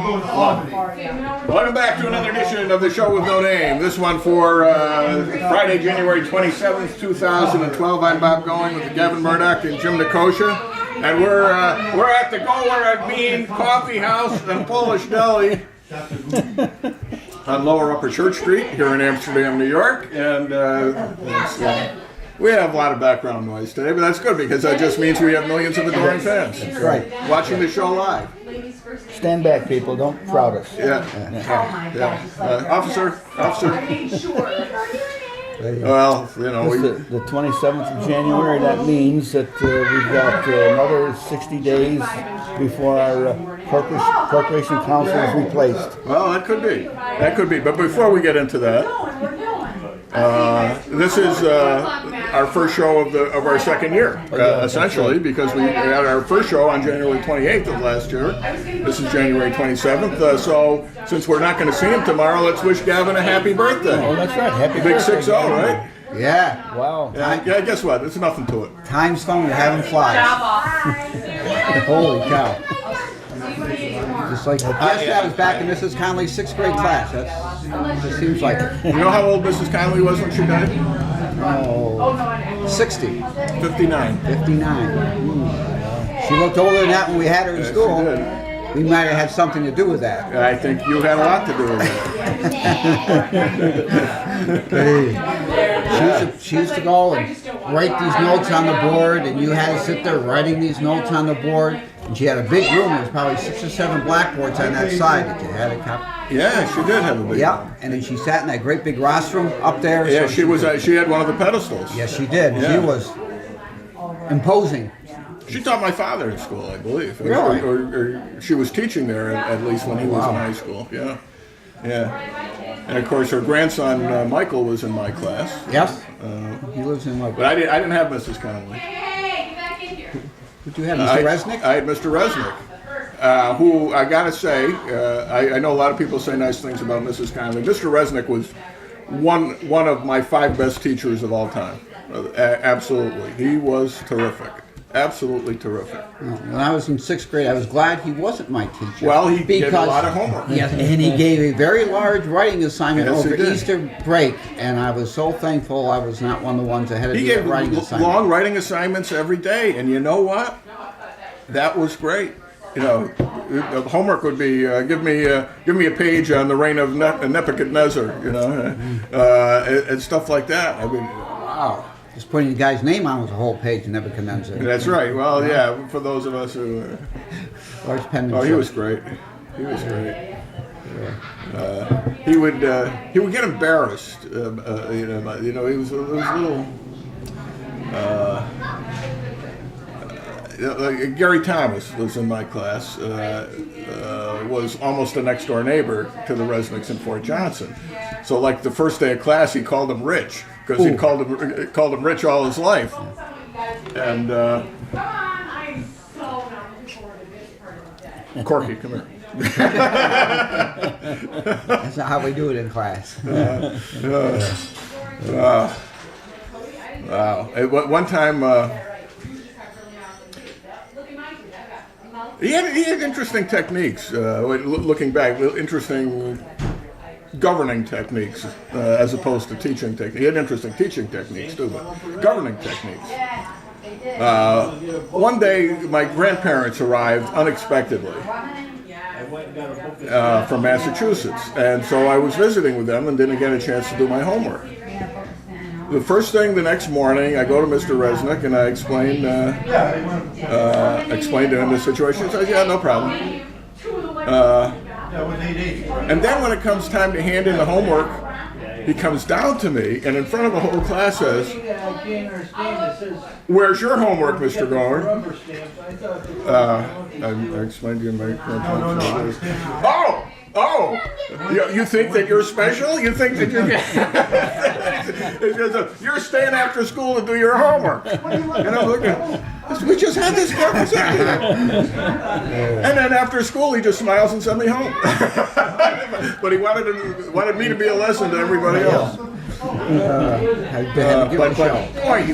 Welcome back to another edition of the Show with No Name. This one for Friday, January 27th, 2012. I'm Bob Going with Gavin Murdoch and Jim Nikosha. And we're at the Goer Bean Coffee House and Polish Deli on Lower Upper Church Street here in Amsterdam, New York. And we have a lot of background noise today, but that's good because that just means we have millions of adoring fans. That's right. Watching the show live. Stand back, people. Don't crowd us. Yeah. Officer. Well, you know, The 27th of January, that means that we've got another 60 days before our corporation council is replaced. Well, that could be. That could be. But before we get into that, this is our first show of our second year, essentially, because we had our first show on January 28th of last year. This is January 27th. So since we're not going to see him tomorrow, let's wish Gavin a happy birthday. Oh, that's right. Happy Big birthday, 6-0, Gavin. right? Yeah. Wow. Yeah, guess what? There's nothing to it. Time's fun to having flies. Holy cow. Just like yesterday I was back in Mrs. Conley's 6th grade class. That seems like You know how old Mrs. Conley was when she died? 60, 59. 59. She looked older than that when we had her in Yes, school. she did. We might have had something to do with that. I think you had a lot to do with it. She used to go and write these notes on the board, and you had to sit there writing these notes on the board. And she had a big room. There was probably 6 or 7 blackboards on that side that you had a copy. Yeah, she did have a big Yeah, and then she sat in that great big rostrum up there. Yeah, so she was. She had one of the pedestals. Yes, she did. Yeah. She was imposing. She taught my father in school, I believe. Really? Or she was teaching there at least when he was in high school. Yeah, yeah. And of course, her grandson Michael was in my class. Yes. He lives in what? But I didn't have Mrs. Conley. Did you have Mr. Resnick? I had Mr. Resnick, who I gotta say, I know a lot of people say nice things about Mrs. Conley. Mr. Resnick was one of my 5 best teachers of all time. Absolutely, he was terrific. Absolutely terrific. When I was in 6th grade, I was glad he wasn't my teacher. Well, he gave a lot of homework. Yes, and he gave a very large writing assignment Yes, he over did. Easter break, and I was so thankful I was not one of the ones that had to He do that gave writing assignment. long writing assignments every day, and you know what? That was great. You know, the homework would be give me a page on the reign of Nebuchadnezzar, you know, and stuff like that. I mean, wow. Just putting the guy's name on was a whole page, Nebuchadnezzar. That's right. Well, yeah, for those of us who. Large penmanship. Oh, he was great. He was great. He would get embarrassed. You know, he was a little. Gary Thomas was in my class. Was almost a next door neighbor to the Resnicks in Fort Johnson. So, like the first day of class, he called him Rich because he called him Rich all his life. And Corky, come here. That's not how we do it in class. Wow. At one time, he had interesting techniques. Looking back, interesting governing techniques as opposed to teaching techniques. He had interesting teaching techniques too, but governing techniques. One day, my grandparents arrived unexpectedly from Massachusetts, and so I was visiting with them and didn't get a chance to do my homework. The first thing the next morning, I go to Mr. Resnick and I explained to him the situation. He says, "Yeah, no problem." And then when it comes time to hand in the homework, he comes down to me and in front of the whole class says, "Where's your homework, Mr. Goer?" I explained to you my Oh! You think that you're special? You think that you're staying after school to do your homework? And I'm looking, we just had this conversation. And then after school, he just smiles and sent me home. But he wanted me to be a lesson to everybody else. I've been having But a show. boy, he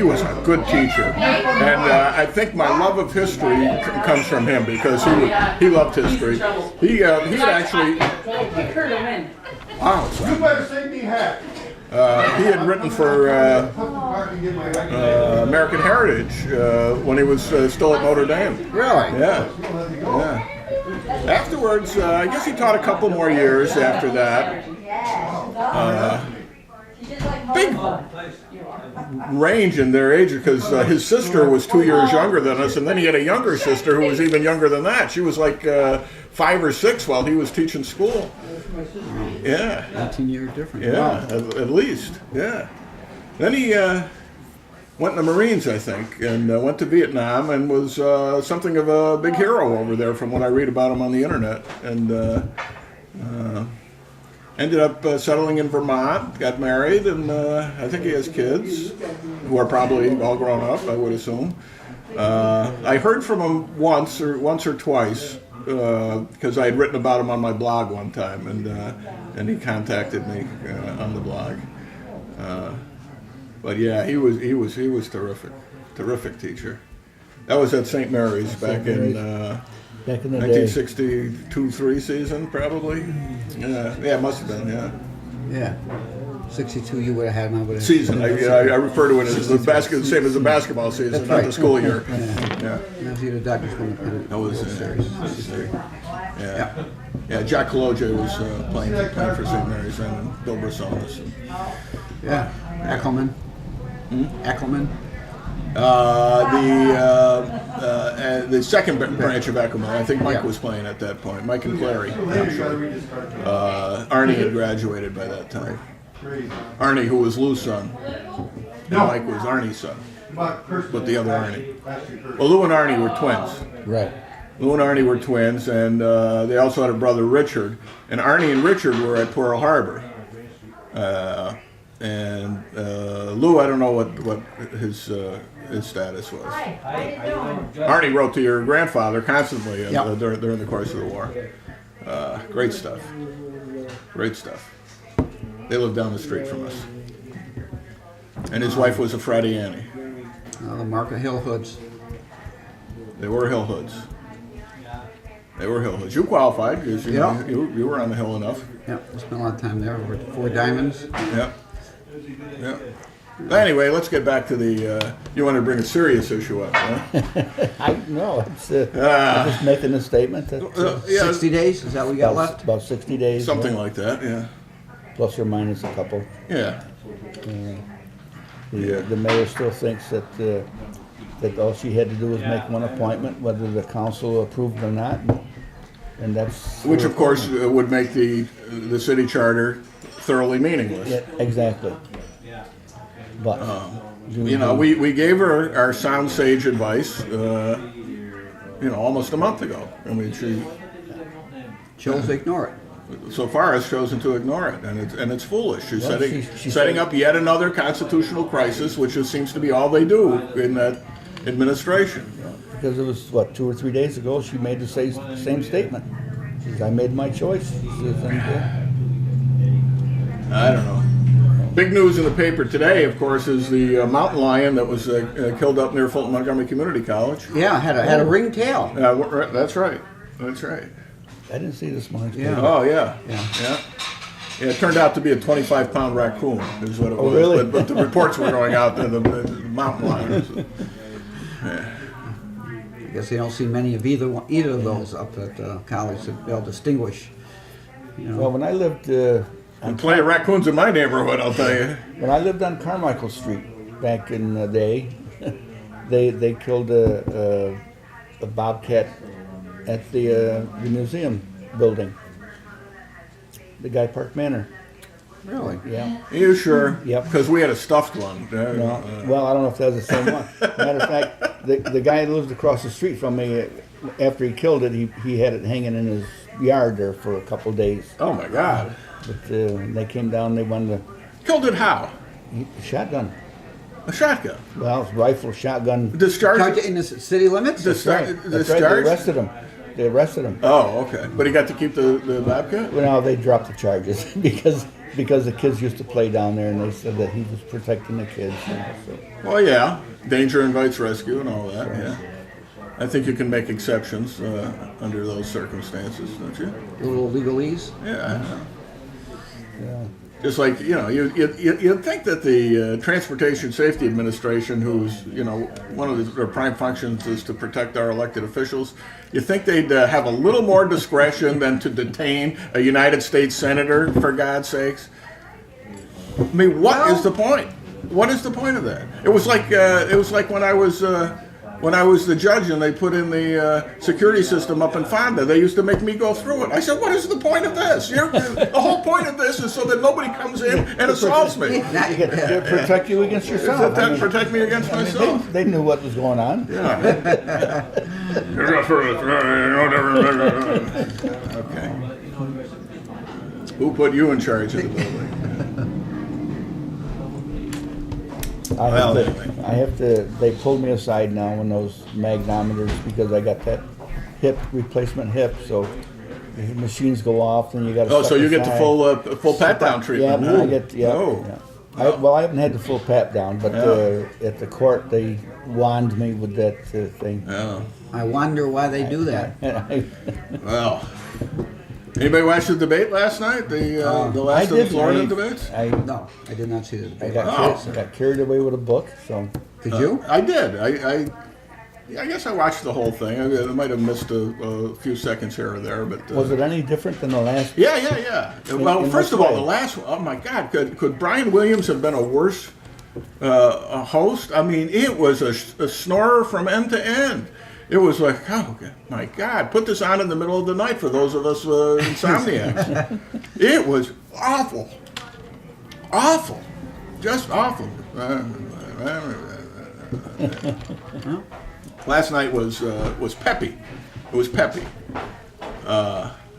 was a good teacher, and I think my love of history comes from him because he loved history. He had actually wow. You better send me hat. He had written for American Heritage when he was still at Notre Dame. Really? Yeah. Afterwards, I guess he taught a couple more years after that. Big range in their age because his sister was 2 years younger than us, and then he had a younger sister who was even younger than that. She was like 5 or 6 while he was teaching school. Yeah. 18-year difference. Yeah, Wow. at least. Yeah. Then he went in the Marines, I think, and went to Vietnam and was something of a big hero over there from what I read about him on the internet. And ended up settling in Vermont, got married, and I think he has kids who are probably all grown up, I would assume. I heard from him once or twice because I had written about him on my blog one time, and he contacted me on the blog. But yeah, he was terrific teacher. That was at St. Mary's back in Back in the day. 1962-3 season, probably. Yeah, it must have been. Yeah, Yeah. 62 you would have had, and I would have. season. I refer to it as the same as the basketball season, That's not right. the school year. Yeah. Yeah, That was either Dodgers won the that was Series. yeah. Yeah, Jack Kaloja was playing for St. Mary's then, and Bill Brassonis. Yeah. Eckelman. Eckelman. The second branch of Eckelman, I think Mike was playing at that point. Mike and Clary, actually. Arnie had graduated by that time. Arnie, who was Lou's son, and Mike was Arnie's son, but the other Arnie. Well, Lou and Arnie were twins. Right. Lou and Arnie were twins, and they also had a brother, Richard. And Arnie and Richard were at Pearl Harbor. And Lou, I don't know what his status was. Arnie wrote to your grandfather constantly during the course of the war. Great stuff. Great stuff. They lived down the street from us. And his wife was a Friday Annie. The Market Hill Hoods. They were Hill Hoods. They were Hill Hoods. You qualified because you were on the Hill enough. Yep. I spent a lot of time there. Over at Four Diamonds. Yep. Yep. Anyway, let's get back to the. You want to bring a serious issue up, huh? No, it's I'm just making a statement that Yeah, 60 days? Is that what we got left? about 60 days. something yeah, like that. Yeah. plus or minus a couple. Yeah. The mayor still thinks that all she had to do was make one appointment, whether the council approved or not, and that's Which, of course, would make the city charter thoroughly meaningless. yeah, exactly. But You know, we gave her our sound sage advice, almost a month ago. I mean, she Chose to ignore it. so far has chosen to ignore it, and it's foolish. She's Well, setting she's setting saying- up yet another constitutional crisis, which seems to be all they do in that administration. because it was 2 or 3 days ago, she made the same statement. She says, "I made my choice." She says, I don't know. Big news in the paper today, of course, is the mountain lion that was killed up near Fulton Montgomery Community College. Yeah, had a ring tail. That's right. That's right. I didn't see this morning's Yeah. paper. Oh yeah. Yeah. Yeah. Yeah, it turned out to be a 25-pound raccoon, is what it was. really? But the reports were going out that the mountain lions. I guess they don't see many of either of those up at college that they'll distinguish. Well, when I lived And plenty of raccoons in my neighborhood, I'll tell you. on Carmichael Street back in the day, they killed a bobcat at the museum building, the Guy Park Manor. Really? Yeah. Are you sure? Yep. Because we had a stuffed one. No, well, I don't know if that was the same one. Matter of fact, the guy that lived across the street from me, after he killed it, he had it hanging in his yard there for a couple of days. Oh my God. But they came down, they wanted Killed it how? to shotgun. A shotgun. Well, it's rifle, shotgun. Discharge. Charge it in the city limits? Dis- Right. That's right. Discharge? They arrested him. Oh, okay. But he got to keep the bobcat? Well, no, they dropped the charges because because the kids used to play down there, and they said that he was protecting the kids. So. Well, yeah, danger invites rescue and all that. Yeah, I think you can make exceptions under those circumstances, don't you? A little legalese. Yeah. Yeah. Just like, you'd think that the Transportation Safety Administration, who's, one of their prime functions is to protect our elected officials, you think they'd have a little more discretion than to detain a United States senator, for God's sakes. I mean, what is the point? What is the point of that? It was like when I was the judge and they put in the security system up in Fonda. They used to make me go through it. I said, what is the point of this? The whole point of this is so that nobody comes in and assaults me. To protect you against yourself. Protect me against myself. They knew what was going on. Yeah. Okay. Who put you in charge of the building? I have to, they pulled me aside now on those magnometers because I got that replacement hip, so the machines go off and you got to. Oh, so you get the full pat down treatment. Yeah, I get, yeah. I haven't had the full pat down, but at the court they wand me with that thing. Yeah. I wonder why they do that. Well, anybody watch the debate last night? The last of the Florida debates? No, I did not see the debate. I got carried away with a book, so. Did you? I did. I guess I watched the whole thing. I might have missed a few seconds here or there, but was it any different than the last? Yeah. Well, first of all, the last one. Oh my God! Could Brian Williams have been a worse host? I mean, it was a snorer from end to end. It was like, oh my God! Put this on in the middle of the night for those of us insomniacs. It was awful, just awful. Last night was peppy. It was peppy.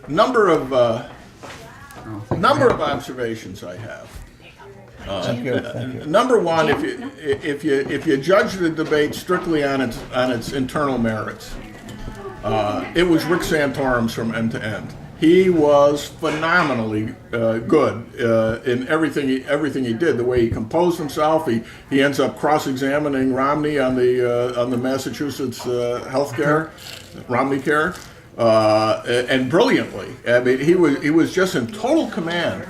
Number of observations I have. Thank you. Number one, if you judge the debate strictly on its internal merits, it was Rick Santorum's from end to end. He was phenomenally good in everything he did. The way he composed himself, he ends up cross-examining Romney on the Massachusetts healthcare, Romney Care, and brilliantly. I mean, he was just in total command.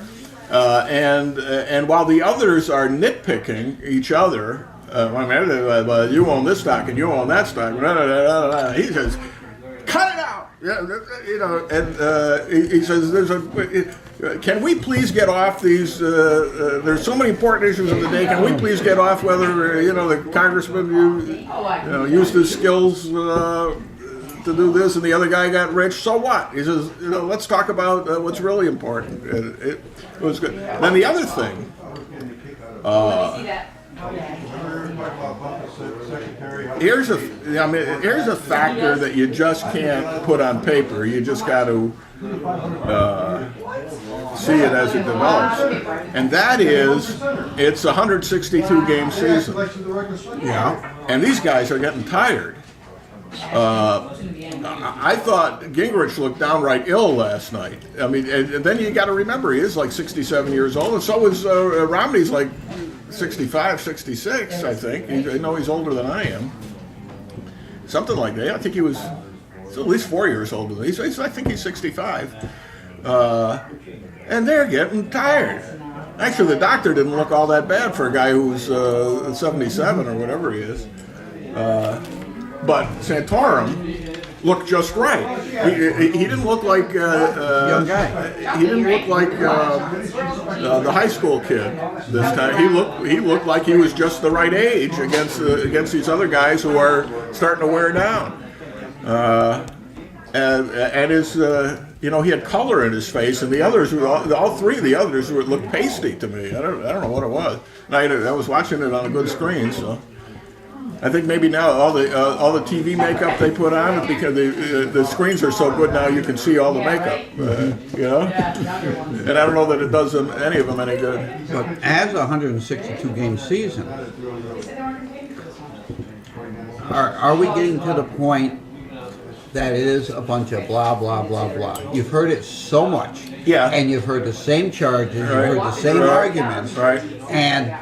And while the others are nitpicking each other, you own this stock and you own that stock, he says, cut it out. Yeah, and he says, can we please get off these? There's so many important issues of the day. Can we please get off whether the congressman used his skills to do this and the other guy got rich? So what? He says, let's talk about what's really important. It was good. Then the other thing. Here's a factor that you just can't put on paper. You just got to see it as it develops, and that is, it's a 162 game season. Yeah. And these guys are getting tired. I thought Gingrich looked downright ill last night. I mean, and then you got to remember he is like 67 years old, and so is Romney's like 65, 66, I think. I know he's older than I am. Something like that. I think he was at least 4 years older than me. I think he's 65. And they're getting tired. Actually, the doctor didn't look all that bad for a guy who's 77 or whatever he is. But Santorum looked just right. He didn't look like young guy. He didn't look like the high school kid this time. He looked like he was just the right age against these other guys who are starting to wear down. And his he had color in his face, and the others all three of the others looked pasty to me. I don't know what it was. And I was watching it on a good screen, so. I think maybe now all the TV makeup they put on, because the screens are so good now you can see all the makeup, and I don't know that it does any of them any good. But as a 162 game season, are we getting to the point that it is a bunch of blah, blah, blah, blah. You've heard it so much. Yeah. And you've heard the same charges, you've heard the same Right. arguments. Right. And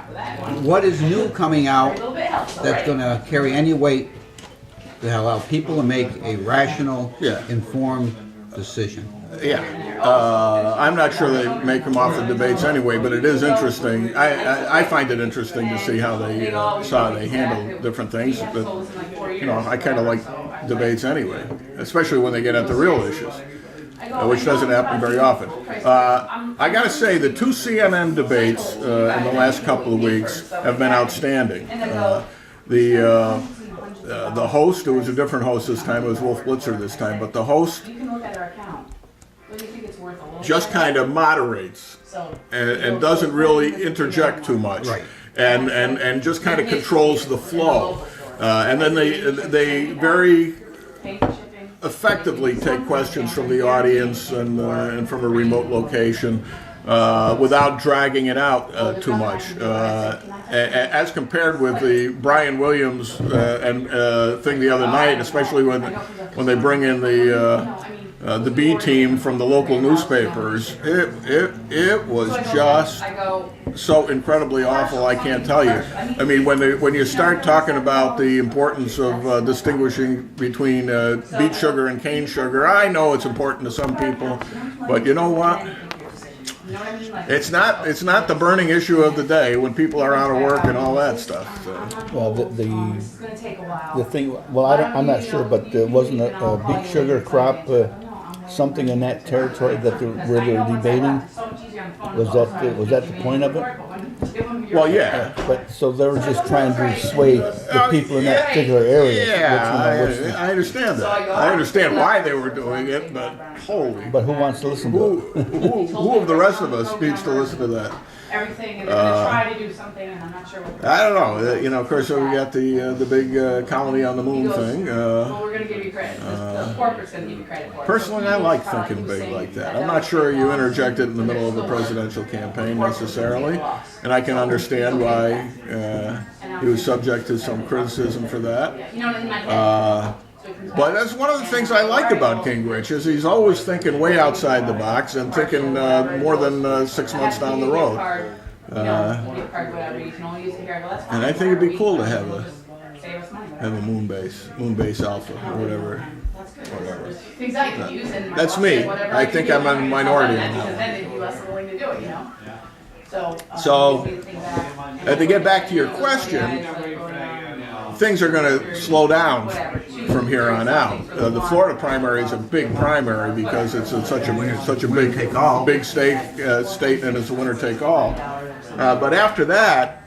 what is new coming out that's going to carry any weight to allow people to make a rational, Yeah. informed decision? Yeah, I'm not sure they make them off the debates anyway, but it is interesting. I find it interesting to see how they handle different things. But you know, I kind of like debates anyway, especially when they get at the real issues, which doesn't happen very often. I got to say, the two CNN debates in the last couple of weeks have been outstanding. The host, it was a different host this time. It was Wolf Blitzer this time, but the host just kind of moderates and doesn't really interject too much, Right. and just kind of controls the flow, and then they very effectively take questions from the audience and from a remote location without dragging it out too much, as compared with the Brian Williams thing the other night, especially when they bring in the B team from the local newspapers. It was just so incredibly awful. I can't tell you. I mean, when you start talking about the importance of distinguishing between beet sugar and cane sugar, I know it's important to some people, but you know what? It's not the burning issue of the day when people are out of work and all that stuff. So. Well, the thing, well, I'm not sure, but wasn't a beet sugar crop something in that territory that where they were debating? Was that the point of it? Well, yeah. But so they were just trying to sway the people in that particular area. Yeah, I understand that. I understand why they were doing it, but holy. But who wants to listen to it? Who of the rest of us needs to listen to that? Everything, and they're gonna try to do something, and I'm not sure what. I don't know. You know, of course, so we got the big colony on the moon thing. Well, we're gonna give you credit. The corporate's gonna give you credit for it. Personally, I like thinking big like that. I'm not sure you interjected in the middle of a presidential campaign necessarily, and I can understand why he was subject to some criticism for that. You know, in my head. But that's one of the things I like about Gingrich is he's always thinking way outside the box and thinking more than 6 months down the road. And I think it'd be cool to have a moon base alpha or whatever. Things I could use in my That's life, me. whatever I could think do, I'm a and minority then on that one. then they'd be less willing to do it, you know? So, to get back to your question, things are going to slow down from here on out. The Florida primary is a big primary because it's such a big state, and it's a winner take all. But after that,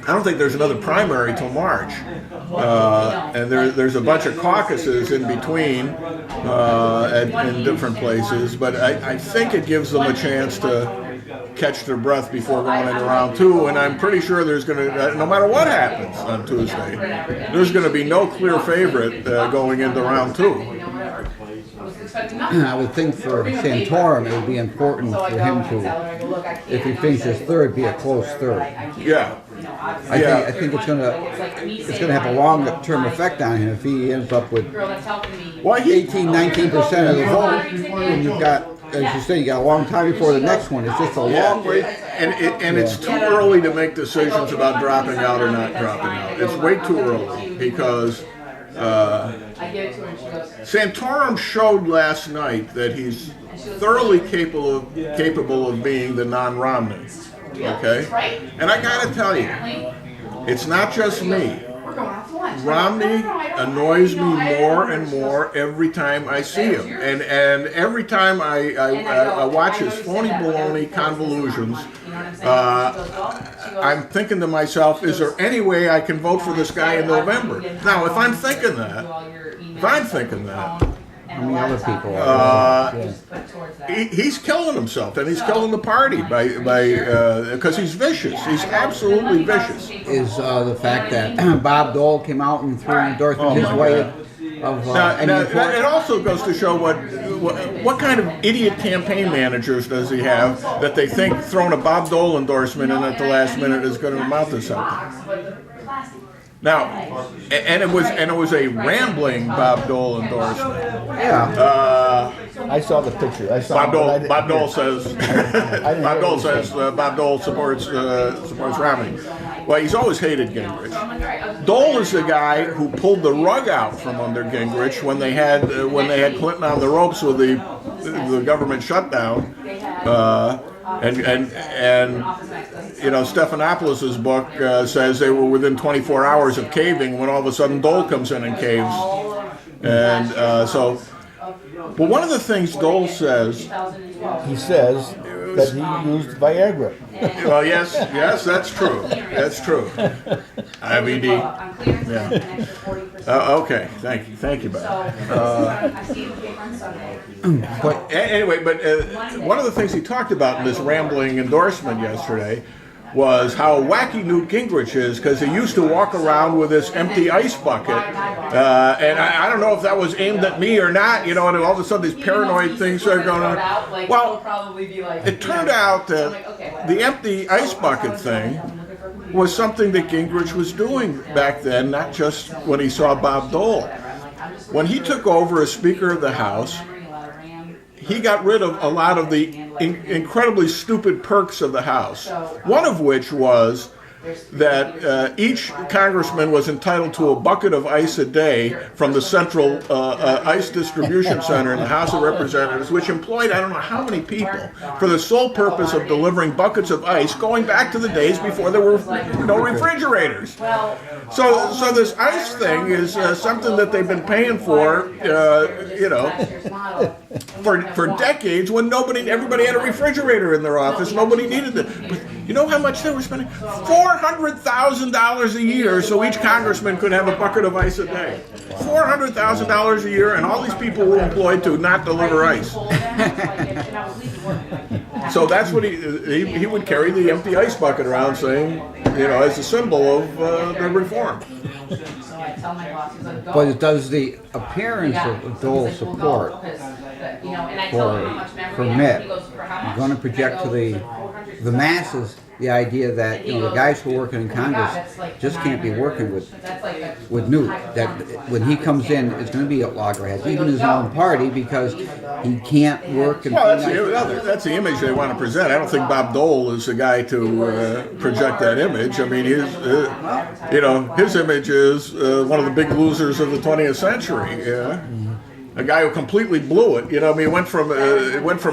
I don't think there's another primary till March, and there's a bunch of caucuses in between in different places. But I think it gives them a chance to catch their breath before going into round two, and I'm pretty sure there's going to, no matter what happens on Tuesday, there's going to be no clear favorite going into round two. I would think for Santorum it would be important for him to, if he finishes third, be a close third. Yeah. I think it's gonna have a long-term effect on him if he ends up with 18-19% of the vote, and you've got, as you say, you got a long time before the next one. It's just a long way. And it's too early to make decisions about dropping out or not dropping out. It's way too early because Santorum showed last night that he's thoroughly capable of being the non-Romney. Okay? And I gotta tell you, it's not just me. Romney annoys me more and more every time I see him, and every time I watch his phony baloney convolutions, I'm thinking to myself, is there any way I can vote for this guy in November? Now, if I'm thinking that, How many other people are he's killing himself, and he's killing the party because he's vicious. He's absolutely vicious. is the fact that Bob Dole came out and threw an endorsement his way of any Now, important. it also goes to show what kind of idiot campaign managers does he have that they think throwing a Bob Dole endorsement in at the last minute is going to amount to something. Now, and it was a rambling Bob Dole endorsement. Yeah. I saw the picture. I saw. Bob Dole says Bob Dole supports Romney. Well, he's always hated Gingrich. Dole is the guy who pulled the rug out from under Gingrich when they had Clinton on the ropes with the government shutdown. And you know, Stephanopoulos' book says they were within 24 hours of caving when all of a sudden Dole comes in and caves. And but one of the things Dole says, He says that he used Viagra. well, yes, that's true. That's true. IBD. Yeah. Okay, thank you, Bob. But Anyway, but one of the things he talked about in this rambling endorsement yesterday was how wacky Newt Gingrich is, because he used to walk around with this empty ice bucket, and I don't know if that was aimed at me or not, you know, and all of a sudden these paranoid things are going on. Well, it turned out that the empty ice bucket thing was something that Gingrich was doing back then, not just when he saw Bob Dole. When he took over as Speaker of the House, he got rid of a lot of the incredibly stupid perks of the House. One of which was that each congressman was entitled to a bucket of ice a day from the central ice distribution center in the House of Representatives, which employed I don't know how many people for the sole purpose of delivering buckets of ice going back to the days before there were no refrigerators. So this ice thing is something that they've been paying for, you know, for decades when everybody had a refrigerator in their office. Nobody needed it. But you know how much they were spending? $400,000 a year so each congressman could have a bucket of ice a day. $400,000 a year, and all these people were employed to not deliver ice. So that's what he would carry the empty ice bucket around, saying, you know, as a symbol of the reform. But it does the appearance of Dole support for Mitt. You're going to project to the masses the idea that, you know, the guys who are working in Congress just can't be working with Newt. That when he comes in, it's going to be at loggerheads, even his own party, because he can't work and that's the image they want to present. I don't think Bob Dole is the guy to project that image. I mean, his image is one of the big losers of the 20th century. Yeah. A guy who completely blew it. You know, I mean, it went from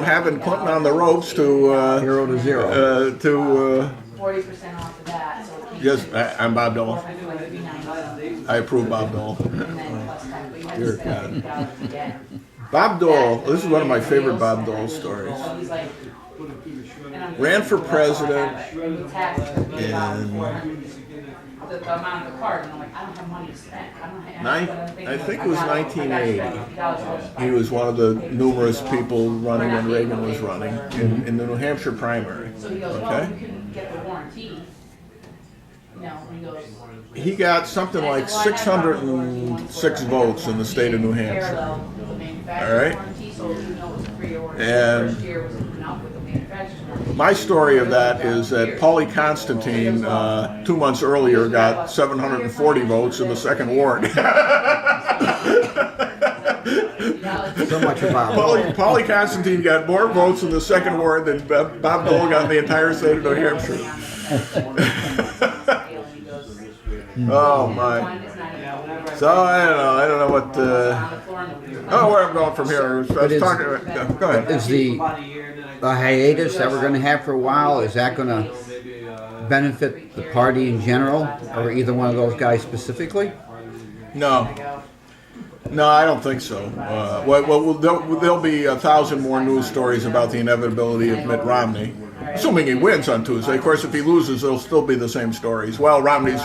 having Clinton on the ropes to 0 to 0 to 40% off of that. yes. I'm Bob Dole. I approve Bob Dole. Dear God. Bob Dole. This is one of my favorite Bob Dole stories. Ran for president in. The amount of the card, and I'm like, I don't have money to spend. I think it was 1980. He was one of the numerous people running when Reagan was running in the New Hampshire primary. So he goes, well, you can get the warranty. You know, and he goes. He got something like 606 votes in the state of New Hampshire. All right. And my story of that is that Paulie Constantine, 2 months earlier, got 740 votes in the second ward. So much about Paulie Constantine got more votes in the second ward than Bob Dole got in the entire state of New Hampshire. Oh my! So I don't know what. Where I'm going from here. I was talking. Go ahead. Is the hiatus that we're going to have for a while, is that going to benefit the party in general, or either one of those guys specifically? No, I don't think so. There'll be 1,000 more news stories about the inevitability of Mitt Romney, assuming he wins on Tuesday. Of course, if he loses, there'll still be the same stories. Well, Romney's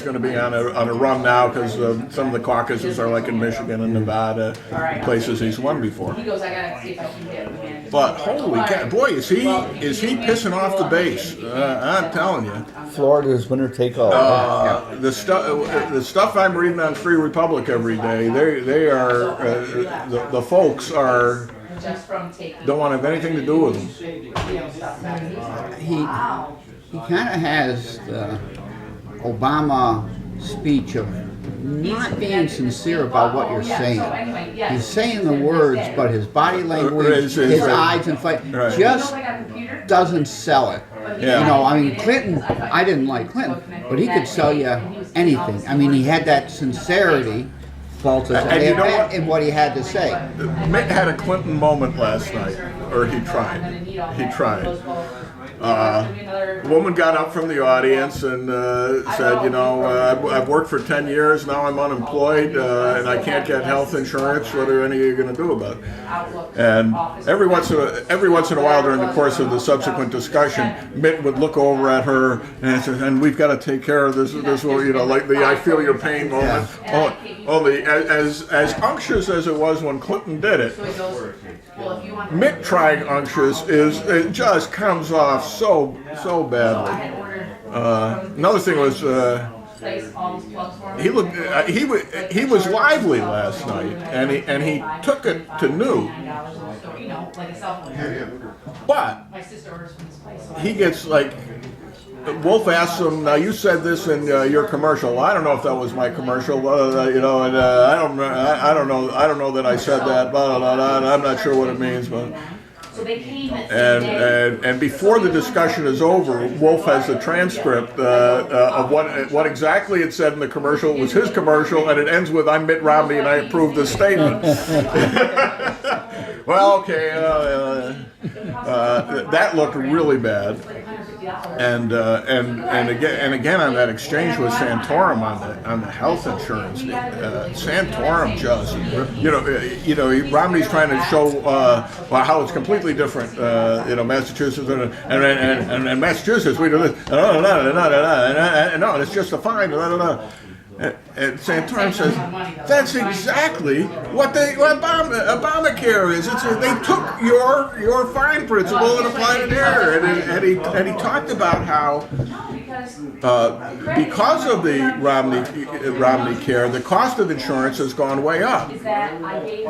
going to be on a run now because some of the caucuses are like in Michigan and Nevada, places he's won before. He goes, I gotta see if I can get. But holy cow, boy, is he pissing off the base? I'm telling you. Florida's winner take all. The stuff I'm reading on Free Republic every day, they are the folks are don't want to have anything to do with them. He kind of has the Obama speech of not being sincere about what you're saying. He's saying the words, but his body language, his eyes and face just doesn't sell it. Yeah. You know, I mean, Clinton, I didn't like Clinton, but he could sell you anything. I mean, he had that sincerity felt And you know what? in what he had to say. Mitt had a Clinton moment last night, or he tried. He tried. A woman got up from the audience and said, you know, I've worked for 10 years, now I'm unemployed, and I can't get health insurance. What are any of you going to do about it? And every once in a while during the course of the subsequent discussion, Mitt would look over at her and say, and we've got to take care of this, you know, like the I feel your pain moment. Only as unctuous as it was when Clinton did it, Mitt trying unctuous it just comes off so badly. Another thing was he was lively last night, and he took it to new. But he gets like. Wolf asked him, now you said this in your commercial. Well, I don't know if that was my commercial, you know, and I don't know that I said that, blah, blah, blah, blah, I'm not sure what it means, but. And before the discussion is over, Wolf has a transcript of what exactly it said in the commercial. It was his commercial, and it ends with, I'm Mitt Romney and I approve this statement. Well, okay, that looked really bad. And again on that exchange with Santorum on the health insurance, Santorum just you know Romney's trying to show how it's completely different, you know, Massachusetts and Massachusetts we do this no, it's just a fine. And Santorum says that's exactly what Obamacare is. They took your fine principle and applied it here. And he talked about how because of the Romney care, the cost of insurance has gone way up.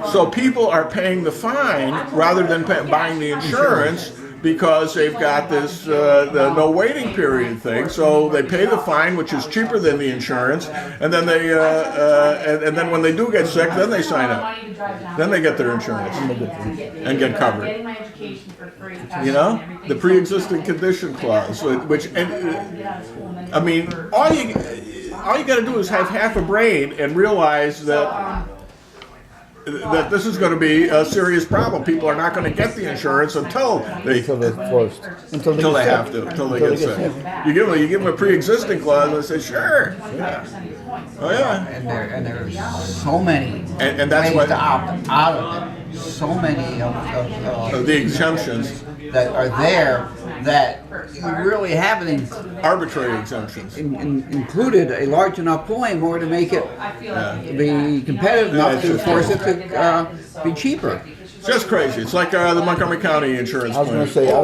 So people are paying the fine rather than buying the insurance, because they've got this the no waiting period thing. So they pay the fine, which is cheaper than the insurance, and then they and then when they do get sick, then they sign up. Then they get their insurance and get covered. You know, the pre-existing condition clause, which I mean, all you got to do is have half a brain and realize that this is going to be a serious problem. People are not going to get the insurance until they're forced. Until they have to. Until they get sick. You give them a pre-existing clause, and they say, sure. Yeah. Oh yeah. And there's so many and that's ways what, to opt out of it. So many of the exemptions that are there that you really haven't arbitrary exemptions. Included a large enough pool anymore to make it be competitive enough to force it to be cheaper. It's just crazy. It's like the Montgomery County insurance plan. I was going to say, I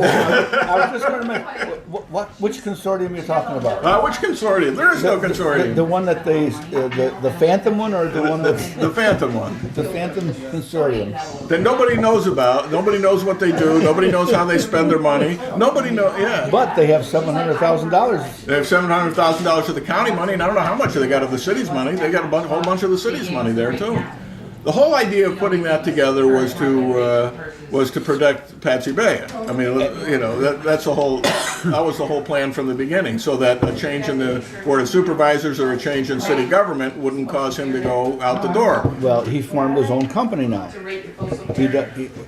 was just going to make, which consortium you're talking about? Which consortium? There is no consortium. The one that the Phantom one, or the one that's... The Phantom one. The Phantom consortium. That nobody knows about. Nobody knows what they do. Nobody knows how they spend their money. Nobody knows, yeah. But they have $700,000. They have $700,000 of the county money, and I don't know how much they got of the city's money. They got a whole bunch of the city's money there, too. The whole idea of putting that together was to protect Patsy Bay. I mean, you know, that was the whole plan from the beginning, so that a change in the Board of Supervisors or a change in city government wouldn't cause him to go out the door. Well, he formed his own company now.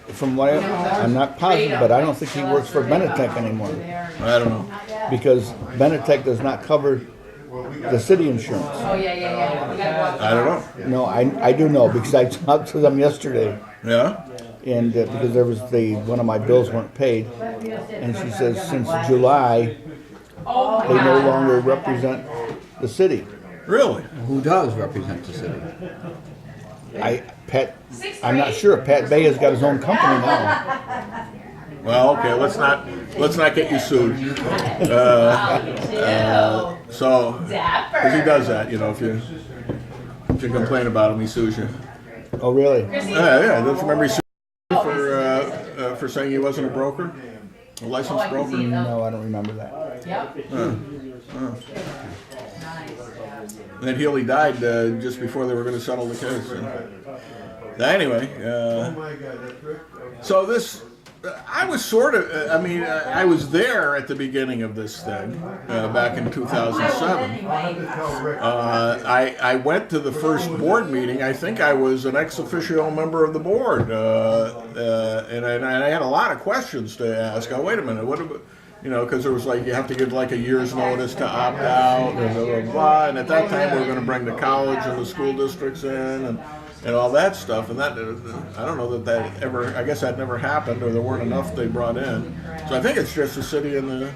From what I'm not positive, but I don't think he works for Benetech anymore. I don't know. Because Benetech does not cover the city insurance. Oh, yeah. I don't know. No, I do know, because I talked to them yesterday. Yeah? And because there was one of my bills weren't paid, and she says since July they no longer represent the city. Really? Who does represent the city? I'm not sure. Pat Bay has got his own company now. Well, okay. Let's not get you sued. So, because he does that, you know, if you complain about him, he sues you. Oh, really? Yeah. Don't you remember he sued you for saying he wasn't a broker, a licensed broker? No, I don't remember that. Then Healy died just before they were going to settle the case. Anyway, so this, I was sort of, I was there at the beginning of this thing back in 2007. I went to the first board meeting. I think I was an ex officio member of the board, and I had a lot of questions to ask. Oh, wait a minute, what about, because there was like, you have to give like a year's notice to opt out, and blah, blah, blah. And at that time, we were going to bring the college and the school districts in, and all that stuff. And that, I don't know that ever, I guess that never happened, or there weren't enough they brought in. So I think it's just the city and the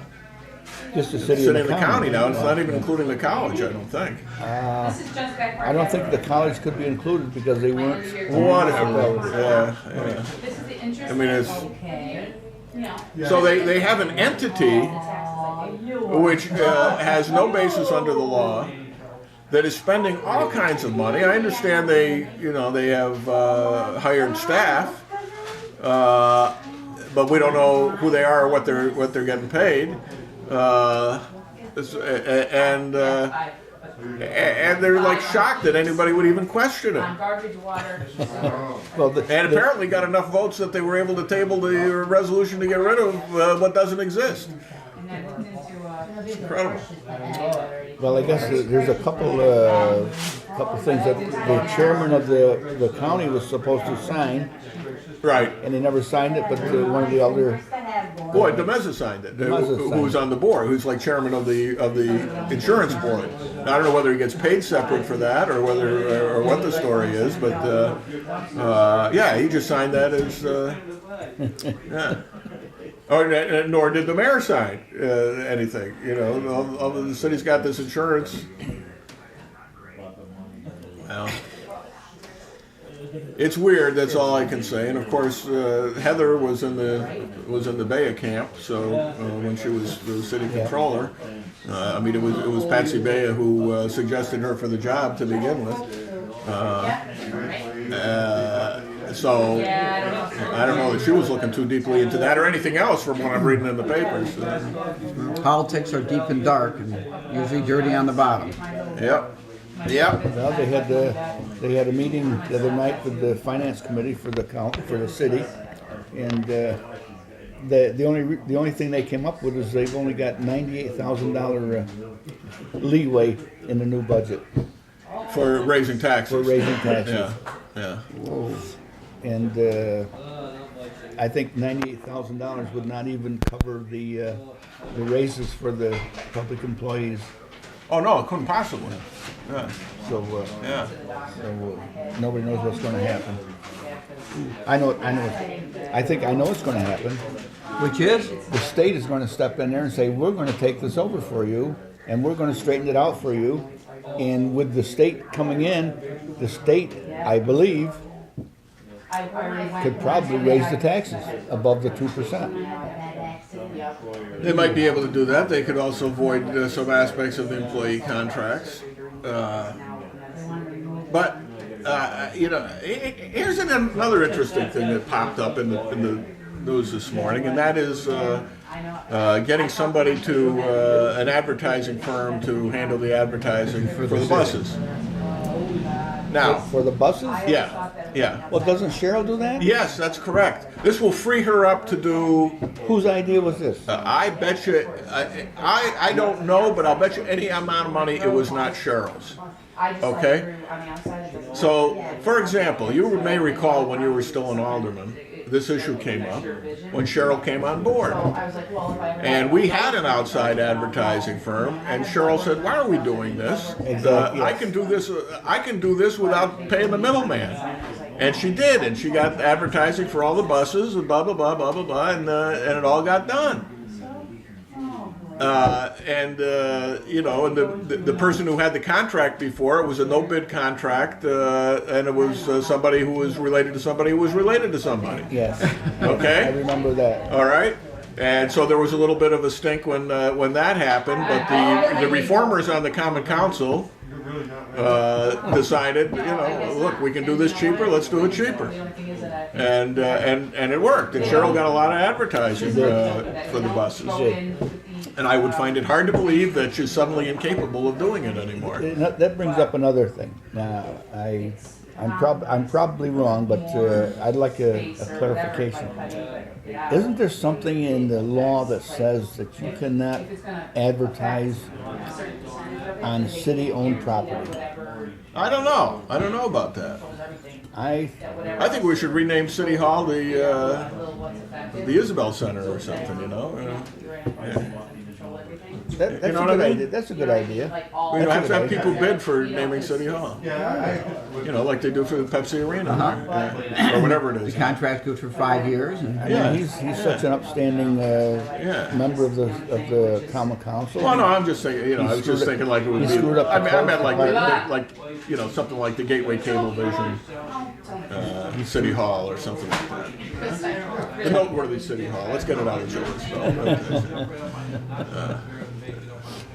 city and the county now. It's not even including the college, I don't think. I don't think the college could be included because they weren't. Whatever. Yeah. This is the interest. I mean, it's. Okay. So they have an entity which has no basis under the law that is spending all kinds of money. I understand they have hired staff, but we don't know who they are or what they're getting paid, and they're like shocked that anybody would even question it. Garbage water. And apparently got enough votes that they were able to table the resolution to get rid of what doesn't exist. Incredible. Well, I guess there's a couple things that the chairman of the county was supposed to sign, Right. and he never signed it. But one of the other Boy, Demeza signed it. Who's on the board? Who's like chairman of the insurance board? Now, I don't know whether he gets paid separate for that or whether or what the story is, but yeah, he just signed that as yeah. Nor did the mayor sign anything. All the city's got this insurance. Well, it's weird. That's all I can say. And of course, Heather was in the Baya camp. So when she was the city controller, it was Patsy Baya who suggested her for the job to begin with. So I don't know that she was looking too deeply into that or anything else from what I'm reading in the papers. Politics are deep and dark and usually dirty on the bottom. Yep. Yep. Well, they had a meeting the other night with the finance committee for the city, and the only thing they came up with is they've only got $98,000 leeway in the new budget For raising taxes. taxes. Yeah. And I think $98,000 would not even cover the raises for the public employees. Oh no, it couldn't possibly. Yeah. So Yeah. nobody knows what's going to happen. I think I know what's going to happen. Which is? The state is going to step in there and say, we're going to take this over for you, and we're going to straighten it out for you. And with the state coming in, the state, I believe, could probably raise the taxes above the 2%. They might be able to do that. They could also void some aspects of the employee contracts. But here's another interesting thing that popped up in the news this morning, and that is getting somebody to an advertising firm to handle the advertising for the buses. Now, For the buses? yeah. Well, doesn't Cheryl do that? Yes, that's correct. This will free her up to do. Whose idea was this? I bet you. I don't know, but I'll bet you any amount of money it was not Cheryl's. Okay. So, for example, you may recall when you were still an alderman, this issue came up when Cheryl came on board. And we had an outside advertising firm, and Cheryl said, "Why are we doing this? Exactly. I can do this. I can do this without paying the middleman." And she did, and she got advertising for all the buses and blah blah blah blah blah blah, and it all got done. And the person who had the contract before, it was a no bid contract, and it was somebody who was related to somebody who was related to somebody. Yes. Okay. I remember that. All right. And so there was a little bit of a stink when that happened, but the reformers on the Common Council decided, look, we can do this cheaper. Let's do it cheaper. And it worked. And Cheryl got a lot of advertising for the buses. And I would find it hard to believe that she's suddenly incapable of doing it anymore. That brings up another thing. Now, I'm probably wrong, but I'd like a clarification. Isn't there something in the law that says that you cannot advertise on city-owned property? I don't know. I don't know about that. I I think we should rename City Hall the Isabel Center or something, you know? Yeah. that's You know a what I good mean? idea. That's a good idea. We have to have people bid for naming City Hall. You know, like they do for the Pepsi Arena, or whatever it The is. contract goes for 5 years, and I mean, he's such an upstanding Yeah. member of the common council. Well, no, I'm just saying, you know, I was just thinking like it would He be. screwed up I the mean, I meant close like, you know, something like the Gateway Cablevision City Hall or something like that. The noteworthy City Hall. Let's get it out of George.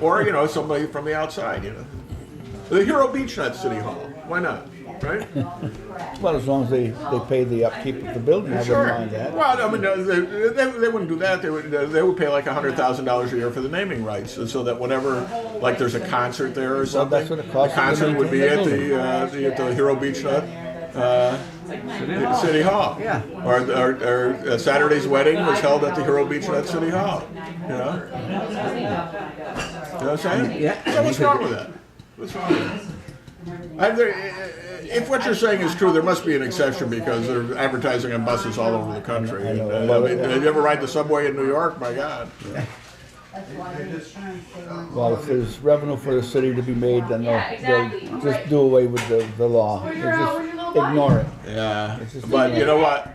Or, you know, somebody from the outside, you know. The Hero Beach Nut City Hall. Why not? Right? Well, as long as they pay the upkeep of the building, I wouldn't mind that. Well, I mean, they wouldn't do that. They would pay like $100,000 a year for the naming rights, so that whenever, like, there's a concert there or something, that's what it costs the to concert would be maintain at the at the Hero Beach Nut City Hall. Yeah. Or Saturday's wedding was held at the Hero Beach Nut City Hall. You know? You know what I'm saying? Yeah. So what's wrong with that? What's wrong with that? If what you're saying is true, there must be an exception because they're advertising on buses all over the country. I know. And, I mean, did you ever ride the subway in New York? My God. Well, if there's revenue for the city to be made, then they'll just do away with the law. They'll just ignore it. Yeah. But you know what?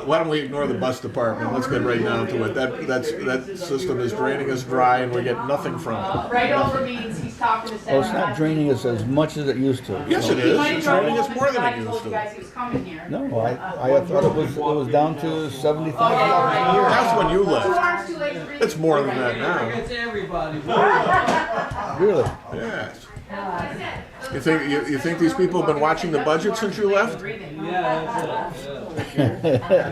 Why don't we ignore the bus department? Let's get right down to it. That system is draining us dry, and we get nothing from it. Right over means he's talking to Well, it's not draining us as much as it used to. Yes, it is. It's draining us more than it used to. No, I thought it was down to $70,000 a year. That's when you left. It's more than that now. It's everybody. Really? Yes. You think these people have been watching the budget since you left? Yeah, that's it.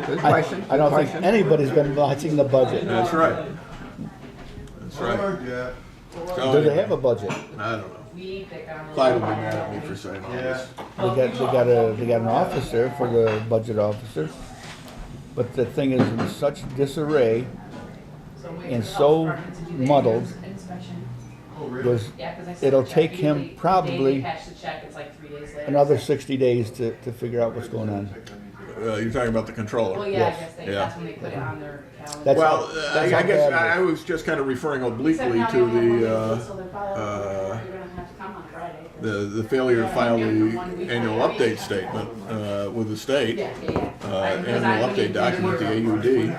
good question. I don't good think question. anybody's been watching the budget. That's right. That's right. So, Do they have a budget? I don't know. Clyde will be mad at me for saying all this. They got an office there for the budget officer, but the thing is in such disarray and so muddled. It'll take him probably another 60 days to figure out what's going on. You're talking about the controller. Well, yeah, Yes. I guess Yeah. that's when they put it on their calendar. That's Well, how- that's how I guess bad it I is. was just kind of referring obliquely Except to now they have the one week, so they're probably you're gonna have to come on Friday. the failure to file the annual update statement with the state, annual update document, the AUD,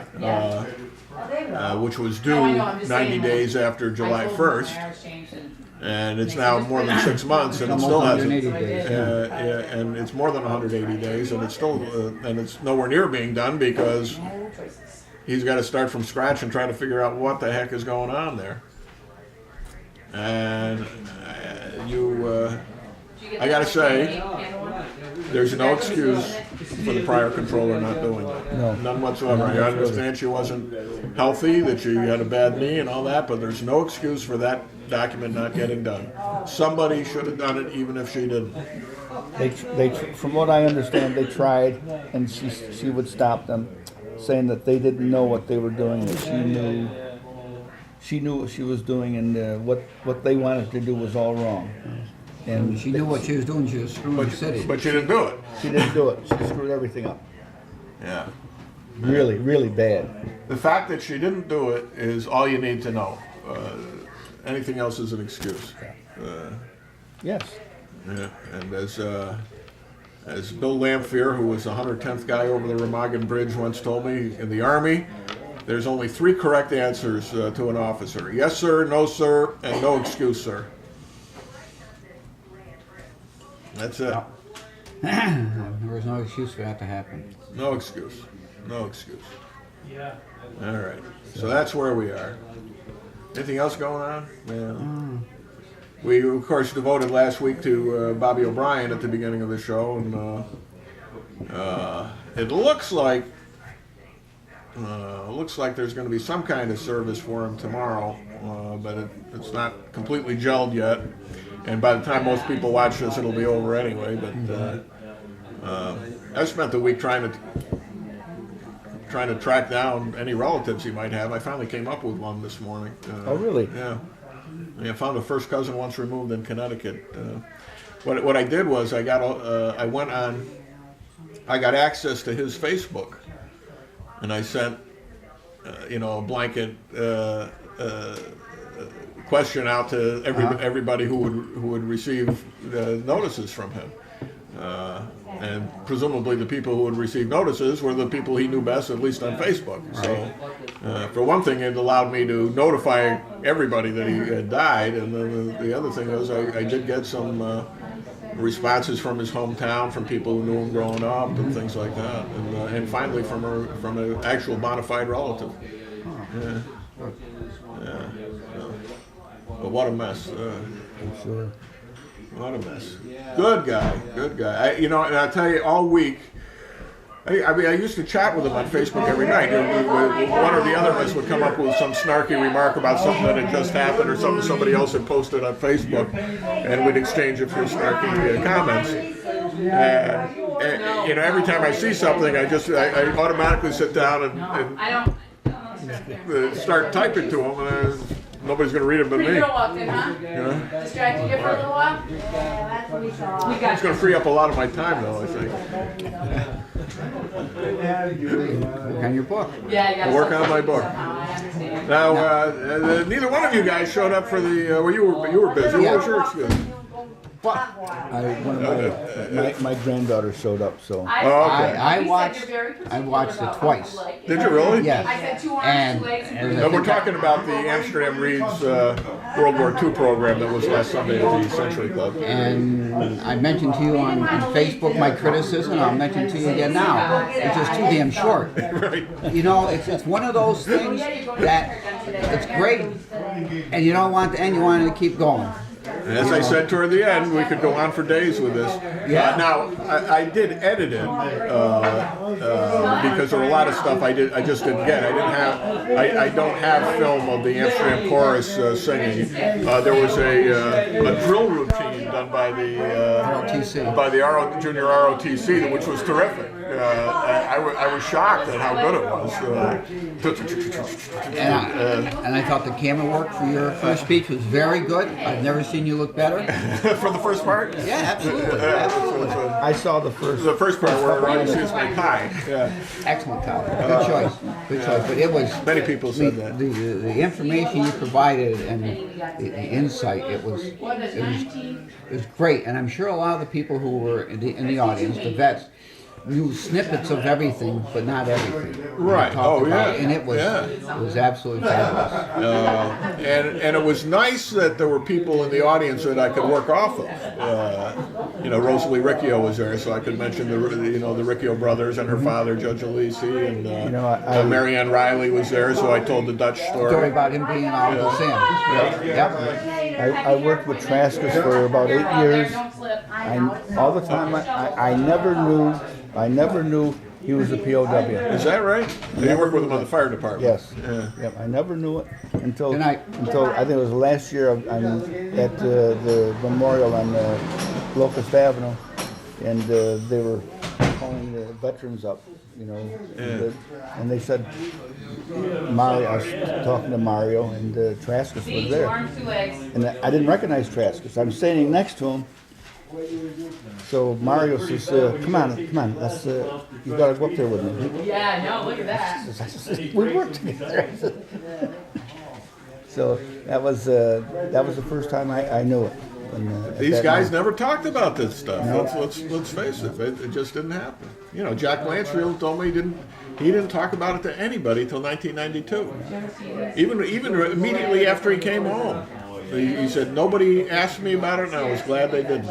which was due 90 days after July 1st, and it's now more than 6 months, and it Almost still hasn't. 180 days, Yeah, and it's more than 180 days, and it's still, and it's nowhere near being done because he's got to start from scratch and try to figure out what the heck is going on there. And I gotta say, there's no excuse for the prior controller not doing that. No. None whatsoever. I understand she wasn't healthy, that she had a bad knee and all that, but there's no excuse for that document not getting done. Somebody should have done it even if she didn't. From what I understand, they tried, and she would stop them, saying that they didn't know what they were doing, that she knew what she was doing, and what they wanted to do was all wrong. And She knew what she was doing. She was screwing the city. But she didn't do it. she didn't do it. She screwed everything up. Yeah. Really, really bad. The fact that she didn't do it is all you need to know. Anything else is an excuse. Yes. Yeah, and as Bill Lamphere, who was the 110th guy over the Remagen Bridge, once told me, in the Army, there's only 3 correct answers to an officer. Yes, sir, no, sir, and no excuse, sir. That's it. There was no excuse for that to happen. No excuse. No excuse. All right. So that's where we are. Anything else going on? Yeah. We, of course, devoted last week to Bobby O'Brien at the beginning of the show, and it looks like Looks like there's going to be some kind of service for him tomorrow, but it's not completely gelled yet. And by the time most people watch this, it'll be over anyway. But I spent the week trying to track down any relatives he might have. I finally came up with one this morning. Oh, really? Yeah. I found a first cousin once removed in Connecticut. What I did was I got access to his Facebook, and I sent a blanket question out to everybody who would receive notices from him. And presumably the people who would receive notices were the people he knew best, at least on Facebook. So, for one thing, it allowed me to notify everybody that he had died, and then the other thing was I did get some responses from his hometown, from people who knew him growing up, and things like that, and finally from an actual bona fide relative. Yeah. So, but what a mess. Sure. What a mess. Good guy. And I'll tell you, all week, I used to chat with him on Facebook every night. One or the other of us would come up with some snarky remark about something that had just happened or something somebody else had posted on Facebook, and we'd exchange a few snarky comments. And every time I see something, I automatically sit down and start typing to him, and nobody's going to read it but me. Pretty girl walked in, huh? Distracted you for a little while? Yeah, that's what we saw. It's going to free up a lot of my time, though, I think. Work on your book. Yeah, you gotta Work on my book. somehow, I understand. Now, neither one of you guys showed up for the. Well, you were busy. What was your excuse? My granddaughter showed up, so. Oh, okay. I You said watched you're very particular I watched it about twice. what you like. Did you really? Yes. I said 2 arms, And- 2 legs, and No, we're talking about the Amsterdam Reads World War II program that was last Sunday at the Century Club. And I mentioned to you on Facebook my criticism. I'll mention to you again now. It's just too damn short. Right. It's one of those things that it's great, and you don't want to end. You want to keep going. And as I said toward the end, we could go on for days with this. Yeah. Now, I did edit it because there were a lot of stuff I just didn't get. I don't have film of the Amsterdam chorus singing. There was a drill routine done by the ROTC. by the junior ROTC, which was terrific. I was shocked at how good it was. And I thought the camera work for your first speech was very good. I've never seen you look better. For the first part? Yeah, absolutely. I saw the first. The first part where all you see is my tie. Yeah. Excellent, Kyle. Good choice. Good choice. But it was Many people said that. the information you provided and the insight. It was great. And I'm sure a lot of the people who were in the audience, the vets, knew snippets of everything, but not everything. Right. Talked Oh, yeah. about it, and it was absolutely fabulous. And it was nice that there were people in the audience that I could work off of. Rosalie Riccio was there, so I could mention the Riccio brothers and her father, Judge Alisi, and Marianne Riley was there, so I told the Dutch Story story. about him being on Uncle Sam. Yep. I worked with Traskus for about 8 years. Don't slip. All the time, I never knew he was a POW. Is that right? You worked with him on the fire department. Yes. Yeah. Yep. I never knew it until And I think it was last year. I'm at the memorial on Locust Avenue, and they were calling the veterans up, and they said Mario. I was talking to Mario, and Traskus See, was 2 there, arms, 2 legs. and I didn't recognize Traskus. I'm standing next to him. So Mario says, come on, let's, you gotta go up there with me. Yeah, no, look at that. I said, we work together. So that was the first time I knew it. At These that guys moment. never talked about this stuff. No. Let's face it, it just didn't happen. Jack Blanchfield told me he didn't talk about it to anybody till 1992. Even immediately after he came home, he said nobody asked me about it, and I was glad they didn't.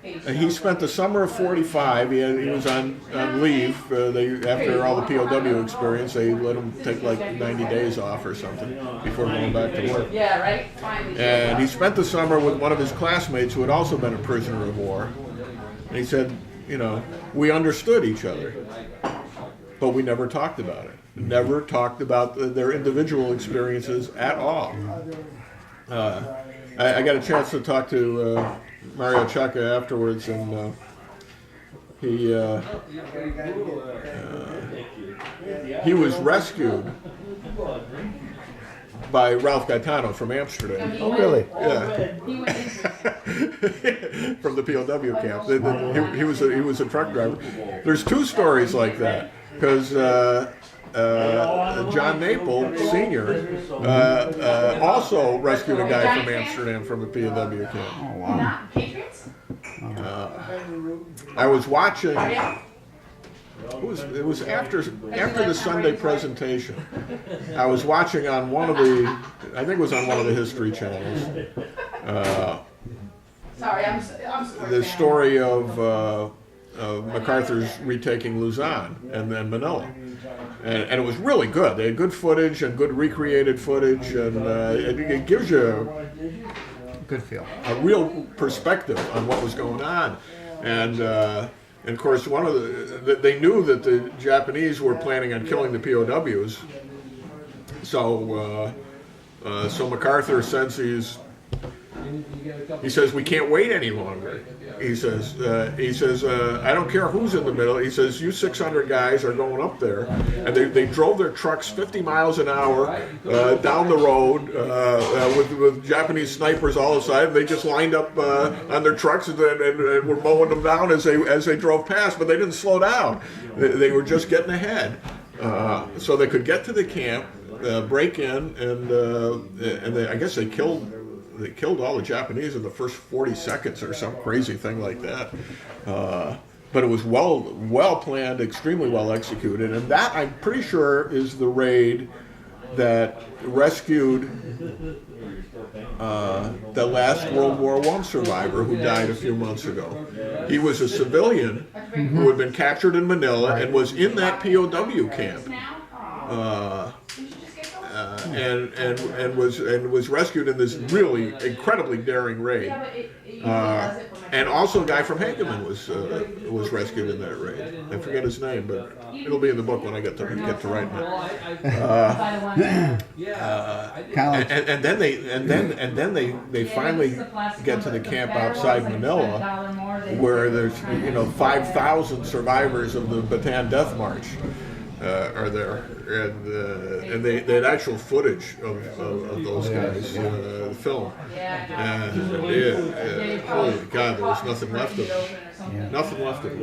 And he spent the summer of '45. He was on leave. After all the POW experience, they let him take like 90 days off or something before going back to work. Yeah, right? Finally. And he spent the summer with one of his classmates who had also been a prisoner of war. And he said, we understood each other. but we never talked about it. Never talked about their individual experiences at all. I got a chance to talk to Mario Chaka afterwards, and he was rescued by Ralph Gaetano from Amsterdam. Oh, really? Yeah. He went into From the POW camp. He was a truck driver. There's two stories like that, because John Naple Sr. Also rescued a guy from Amsterdam from the POW camp. Oh, wow. not Patriots. I was watching. It was after the Sunday presentation. I was watching on one of the, I think it was on one of the History channels, Sorry, I'm the story of MacArthur's retaking Luzon and then Manila, and it was really good. They had good footage and good recreated footage, and it gives you Good feel. a real perspective on what was going on, and of course one of they knew that the Japanese were planning on killing the POWs, so MacArthur says he says we can't wait any longer. He says I don't care who's in the middle. He says you 600 guys are going up there, and they drove their trucks 50 miles an hour down the road with Japanese snipers all aside. They just lined up on their trucks and were mowing them down as they drove past, but they didn't slow down. They were just getting ahead, so they could get to the camp, break in, and I guess they killed all the Japanese in the first 40 seconds or some crazy thing like that. But it was well planned, extremely well executed, and that I'm pretty sure is the raid that rescued the last World War I survivor who died a few months ago. He was a civilian who had been captured in Manila and was in that POW camp. And was rescued in this really incredibly daring raid. And also a guy from Hageman was rescued in that raid. I forget his name, but it'll be in the book when I get to writing it. And then they finally get to the camp outside Manila, where there's 5,000 survivors of the Bataan Death March. Are there, and they had actual footage of those guys film. Holy God, there was nothing left of it. Nothing left of it.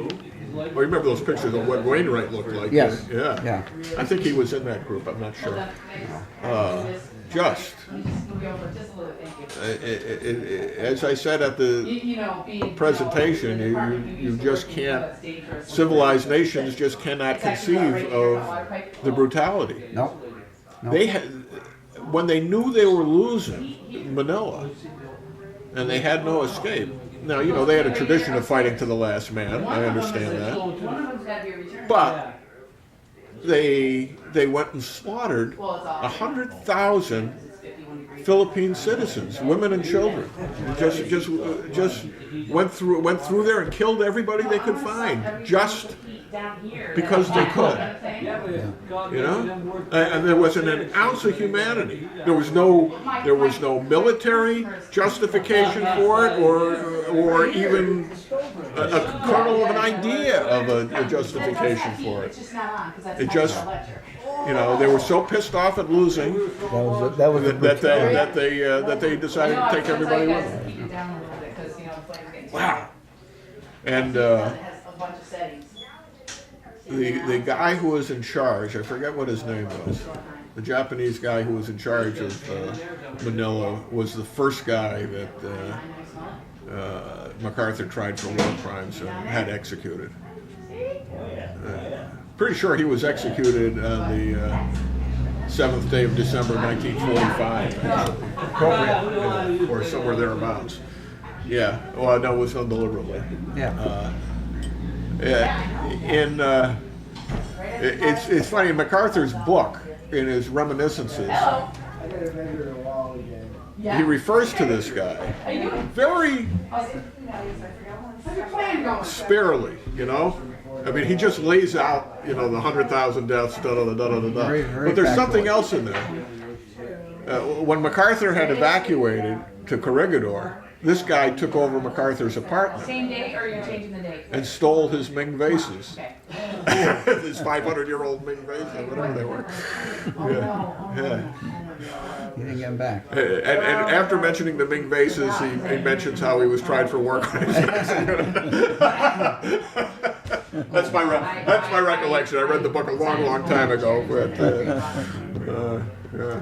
Well, you remember those pictures of what Wainwright looked like? Yes. Yeah. I think he was in that group. I'm not sure. As I said at the presentation, you just can't. Civilized nations just cannot conceive of the brutality. No. They had, when they knew they were losing Manila, and they had no escape. Now they had a tradition of fighting to the last man. I understand that, but they went and slaughtered 100,000 Philippine citizens, women and children. Just went through there and killed everybody they could find, just because they could. And there wasn't an ounce of humanity. There was no military justification for it, or even a kernel of an idea of a justification for it. It just, they were so pissed off at losing that they decided to take everybody with them. Wow. And the guy who was in charge, I forget what his name was, the Japanese guy who was in charge of Manila was the first guy that MacArthur tried for war crimes and had executed. Pretty sure he was executed on the 7th day of December 1945, actually. Or somewhere thereabouts. Yeah, well, no, it was done deliberately. It's funny, in MacArthur's book, in his reminiscences, he refers to this guy very sparely, I mean, he just lays out, you know, the 100,000 deaths, da da da da da da. Very, very But there's factual. something else in there. When MacArthur had evacuated to Corregidor, this guy took over MacArthur's apartment Same date, or you're changing the date? and stole his Ming vases. Okay. His 500-year-old Ming vases, whatever they were. Yeah. He didn't get him back. And after mentioning the Ming vases, he mentions how he was tried for war crimes. That's my recollection. I read the book a long time ago. But, yeah.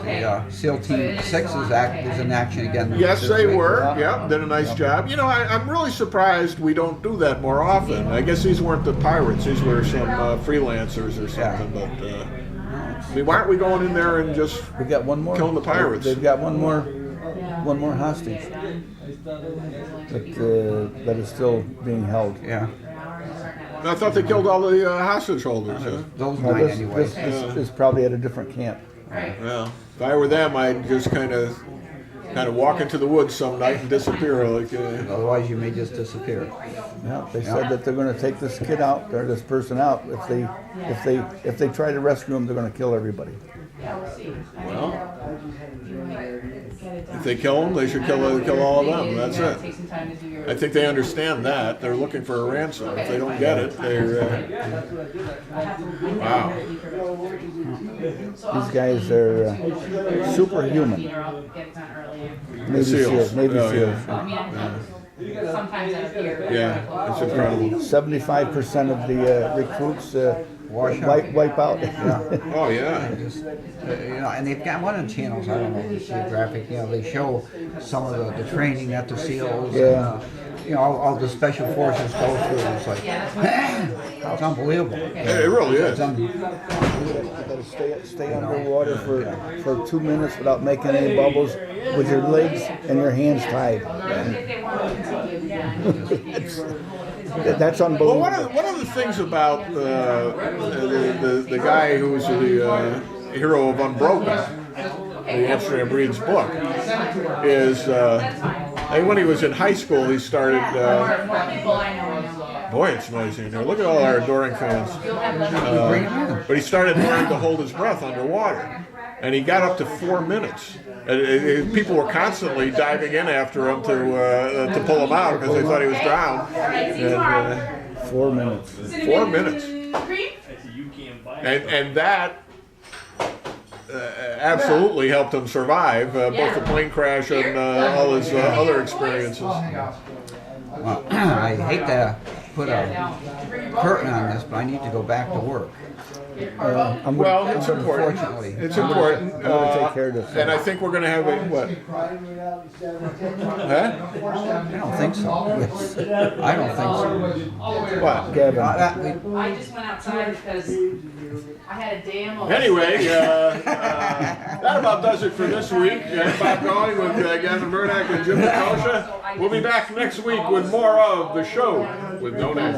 Yeah. SEAL Team 6 is in action again. Yes, this they week. were. Yeah, did a nice job. You know, I'm really surprised we don't do that more often. I guess these weren't the pirates; these were some freelancers or something. But I mean, why aren't we going in there and just We got one more. Killing the pirates. They've got one more hostage that is still being held. Yeah. I thought they killed all the hostage holders. Huh? Those Now, 9 this, anyway. this is probably at a different camp. Well, if I were them, I'd just kind of walk into the woods some night and disappear. Like, Otherwise, you may just disappear. Yeah, they said that they're going to take this kid out or this person out. If they try to rescue him, they're going to kill everybody. Yeah, we'll see. well, You might get it done. if they kill them, they should kill all of them. That's Yeah, it. Take some time to do your. I think they understand that. They're looking for a ransom. If they don't get it, they're wow. These guys are superhuman. Navy SEALs. SEALs. Navy Oh, SEALs. yeah. Sometimes out here. Yeah, it's incredible. 75% of the recruits Wash out. wipe out. Oh yeah. Just, and they've got one of the channels, I don't know, the Geographic, they show some of the training that the SEALs, Yeah. all the special forces go through. It's like, it's unbelievable. It really is. It's You gotta stay underwater for 2 minutes without making any bubbles, with your legs and your hands tied. If they want to continue, yeah. That's Well, unbelievable. one of the things about the guy who was the hero of Unbroken, the Amsterdam Breed's book, is when he was in high school, he started. People I know. Boy, it's noisy in there. Look at all our adoring fans. You'll have less. But he started learning to hold his breath underwater, and he got up to 4 minutes. And people were constantly diving in after him to pull him out because they thought he was drowned. And, 4 minutes. 4 minutes. Cream? And that absolutely helped him survive both the plane crash and all his other experiences. Well, I hate to put a curtain on this, but I need to go back to work. Well, it's important. Unfortunately. It's important. gonna take care of this. And I think we're going to have a what? Huh? I don't think so. I don't think so. What? Gavin, I just went outside because I had a dam of. Anyway, that about does it for this week. Bob Going with Gavin Murdoch and Jim Nakosha. We'll be back next week with more of The Show with No Name.